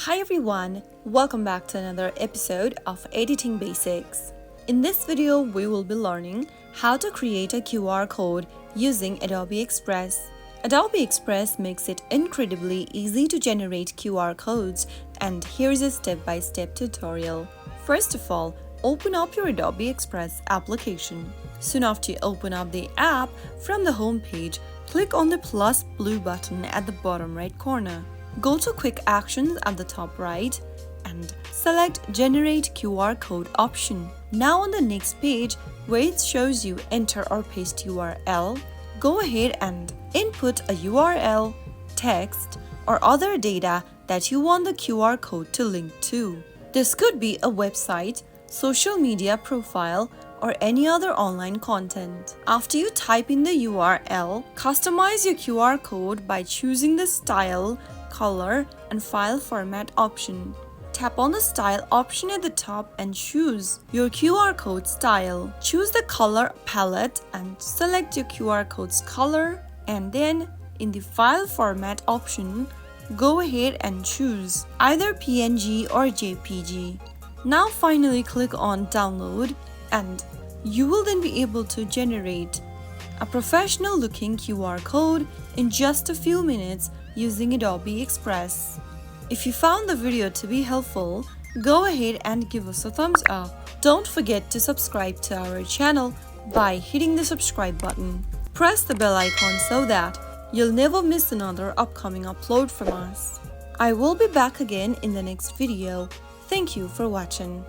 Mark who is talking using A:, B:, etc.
A: Hi everyone, welcome back to another episode of Editing Basics. In this video, we will be learning how to create a QR code using Adobe Express. Adobe Express makes it incredibly easy to generate QR codes, and here's a step-by-step tutorial. First of all, open up your Adobe Express application. Soon after you open up the app, from the home page, click on the plus blue button at the bottom right corner. Go to Quick Actions at the top right and select Generate QR Code option. Now on the next page, where it shows you enter or paste URL, go ahead and input a URL, text, or other data that you want the QR code to link to. This could be a website, social media profile, or any other online content. After you type in the URL, customize your QR code by choosing the style, color, and file format option. Tap on the style option at the top and choose your QR code style. Choose the color palette and select your QR code's color, and then in the file format option, go ahead and choose either PNG or JPG. Now finally click on download, and you will then be able to generate a professional looking QR code in just a few minutes using Adobe Express. If you found the video to be helpful, go ahead and give us a thumbs up. Don't forget to subscribe to our channel by hitting the subscribe button. Press the bell icon so that you'll never miss another upcoming upload from us. I will be back again in the next video. Thank you for watching.